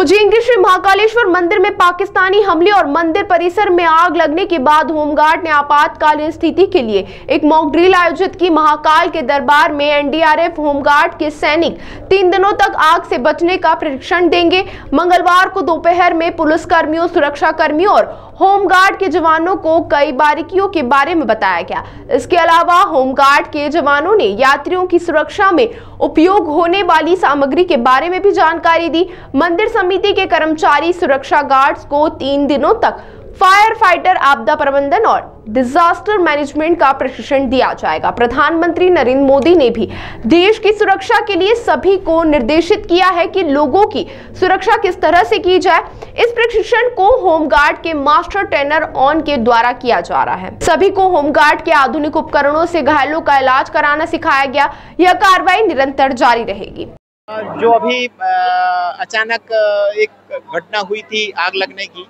उज्जैन के श्री महाकालेश्वर मंदिर में पाकिस्तानी हमले और मंदिर परिसर में आग लगने के बाद होमगार्ड ने आपातकालीन स्थिति के लिए एक मॉक ड्रिल आयोजित की। महाकाल के दरबार में एनडीआरएफ होमगार्ड के सैनिक 3 दिनों तक आग से बचने का प्रशिक्षण देंगे। मंगलवार को दोपहर में पुलिसकर्मियों, सुरक्षा कर्मियों और होमगार्ड के जवानों को कई बारीकियों के बारे में बताया गया। इसके अलावा होमगार्ड के जवानों ने यात्रियों की सुरक्षा में उपयोग होने वाली सामग्री के बारे में भी जानकारी दी। मंदिर समिति के कर्मचारी सुरक्षा गार्ड्स को 3 दिनों तक फायर फाइटर, आपदा प्रबंधन और डिजास्टर मैनेजमेंट का प्रशिक्षण दिया जाएगा। प्रधानमंत्री नरेंद्र मोदी ने भी देश की सुरक्षा के लिए सभी को निर्देशित किया है कि लोगों की सुरक्षा किस तरह से की जाए। इस प्रशिक्षण को होमगार्ड के मास्टर ट्रेनर ऑन के द्वारा किया जा रहा है। सभी को होमगार्ड के आधुनिक उपकरणों से घायलों का इलाज कराना सिखाया गया। यह कार्रवाई निरंतर जारी रहेगी। जो अभी अचानक एक घटना हुई थी आग लगने की,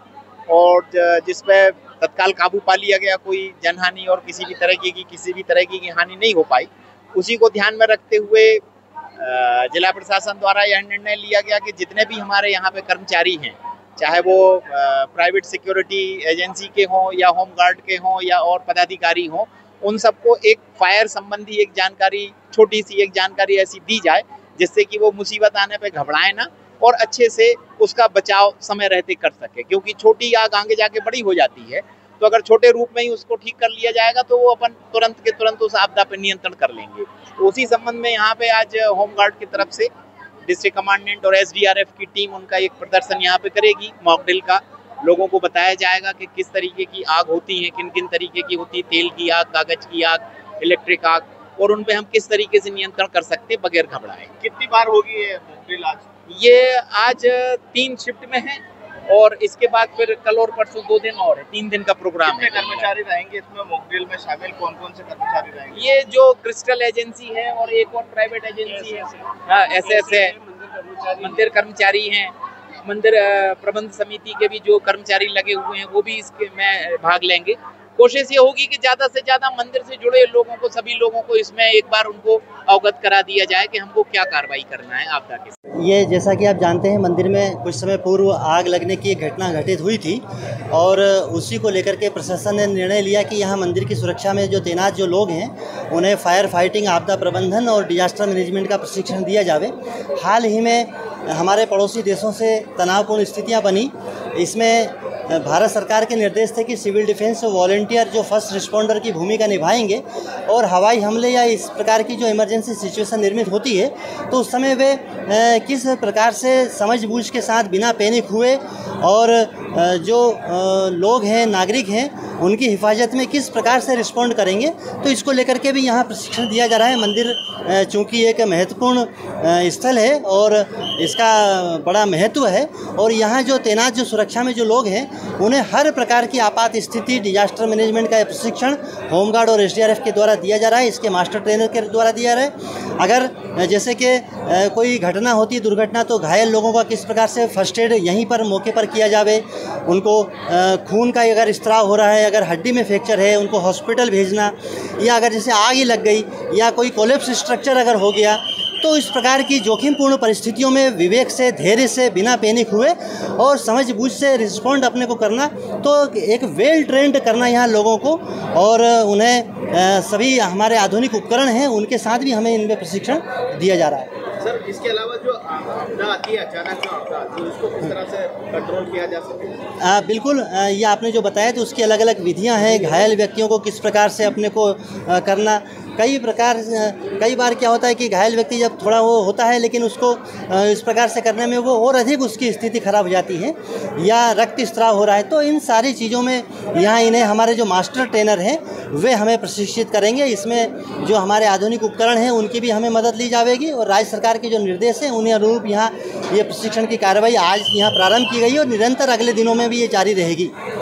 और जिसपे तत्काल काबू पा लिया गया, कोई जनहानि और किसी भी तरह की हानि नहीं हो पाई। उसी को ध्यान में रखते हुए जिला प्रशासन द्वारा यह निर्णय लिया गया कि जितने भी हमारे यहाँ पे कर्मचारी हैं, चाहे वो प्राइवेट सिक्योरिटी एजेंसी के हों या होमगार्ड के हों या और पदाधिकारी हों, उन सबको एक फायर संबंधी एक जानकारी, छोटी सी एक जानकारी ऐसी दी जाए जिससे कि वो मुसीबत आने पे घबराए ना और अच्छे से उसका बचाव समय रहते कर सके। क्योंकि छोटी आग आगे जाके बड़ी हो जाती है, तो अगर छोटे रूप में ही उसको ठीक कर लिया जाएगा तो वो अपन तुरंत के तुरंत उस आपदा पर नियंत्रण कर लेंगे। तो उसी संबंध में यहाँ पे आज होमगार्ड की तरफ से डिस्ट्रिक्ट कमांडेंट और एसडीआरएफ की टीम उनका एक प्रदर्शन यहाँ पे करेगी मॉक ड्रिल का। लोगों को बताया जाएगा कि किस तरीके की आग होती है, किन किन तरीके की होती है, तेल की आग, कागज की आग, इलेक्ट्रिक आग, और उन पे हम किस तरीके से नियंत्रण कर सकते हैं बगैर घबराए। कितनी बार होगी ये मॉक ड्रिल आज? ये आज 3 शिफ्ट में है और इसके बाद फिर कल और परसों 2 दिन और है, 3 दिन का प्रोग्राम है। कर्मचारी रहेंगे इसमें मॉक ड्रिल में शामिल? कौन कौन से कर्मचारी रहेंगे? ये जो क्रिस्टल एजेंसी है और एक और प्राइवेट एजेंसी है, हाँ एसएस है, मंदिर कर्मचारी हैं, मंदिर प्रबंध समिति के भी जो कर्मचारी लगे हुए हैं वो भी इसके में भाग लेंगे। कोशिश ये होगी कि ज्यादा से ज्यादा मंदिर से जुड़े लोगों को, सभी लोगों को इसमें एक बार उनको अवगत करा दिया जाए कि हमको क्या कार्रवाई करना है आपदा के। ये जैसा कि आप जानते हैं, मंदिर में कुछ समय पूर्व आग लगने की एक घटना घटित हुई थी और उसी को लेकर के प्रशासन ने निर्णय लिया कि यहाँ मंदिर की सुरक्षा में जो तैनात जो लोग हैं उन्हें फायर फाइटिंग, आपदा प्रबंधन और डिजास्टर मैनेजमेंट का प्रशिक्षण दिया जावे। हाल ही में हमारे पड़ोसी देशों से तनावपूर्ण स्थितियाँ बनी। इसमें भारत सरकार के निर्देश थे कि सिविल डिफेंस वॉलंटियर जो फर्स्ट रिस्पॉन्डर की भूमिका निभाएंगे और हवाई हमले या इस प्रकार की जो इमरजेंसी सिचुएशन निर्मित होती है तो उस समय वे किस प्रकार से समझ बूझ के साथ बिना पैनिक हुए और जो लोग हैं, नागरिक हैं, उनकी हिफाजत में किस प्रकार से रिस्पॉन्ड करेंगे, तो इसको लेकर के भी यहाँ प्रशिक्षण दिया जा रहा है। मंदिर चूँकि एक महत्वपूर्ण स्थल है और इसका बड़ा महत्व है और यहाँ जो तैनात जो सुरक्षा में जो लोग हैं उन्हें हर प्रकार की आपात स्थिति, डिजास्टर मैनेजमेंट का प्रशिक्षण होमगार्ड और एसडीआरएफ के द्वारा दिया जा रहा है, इसके मास्टर ट्रेनर के द्वारा दिया जा रहा है। अगर जैसे कि कोई घटना होती है, दुर्घटना, तो घायल लोगों का किस प्रकार से फर्स्ट एड यहीं पर मौके पर किया जावे, उनको खून का अगर स्त्राव हो रहा है, अगर हड्डी में फ्रैक्चर है, उनको हॉस्पिटल भेजना, या अगर जैसे आग ही लग गई या कोई कोलैप्स स्ट्रक्चर अगर हो गया, तो इस प्रकार की जोखिमपूर्ण परिस्थितियों में विवेक से, धैर्य से, बिना पैनिक हुए और समझ बूझ से रिस्पॉन्ड अपने को करना, तो एक वेल ट्रेंड करना यहाँ लोगों को, और उन्हें सभी हमारे आधुनिक उपकरण हैं उनके साथ भी हमें इनमें प्रशिक्षण दिया जा रहा है। सर, इसके अलावा जो आपदा आती है, अचानक जो आपदा आती है, उसको किस तरह से कंट्रोल किया जा सके? बिल्कुल, ये आपने जो बताया तो उसकी अलग अलग विधियां हैं। घायल व्यक्तियों को किस प्रकार से अपने को करना, कई बार क्या होता है कि घायल व्यक्ति जब थोड़ा वो होता है लेकिन उसको इस प्रकार से करने में वो और अधिक उसकी स्थिति खराब हो जाती है या रक्त स्त्राव हो रहा है, तो इन सारी चीज़ों में यहाँ इन्हें हमारे जो मास्टर ट्रेनर हैं वे हमें प्रशिक्षित करेंगे। इसमें जो हमारे आधुनिक उपकरण हैं उनकी भी हमें मदद ली जाएगी और राज्य सरकार के जो निर्देश हैं उन्हें अनुरूप यहाँ ये प्रशिक्षण की कार्रवाई आज यहाँ प्रारंभ की गई और निरंतर अगले दिनों में भी ये जारी रहेगी।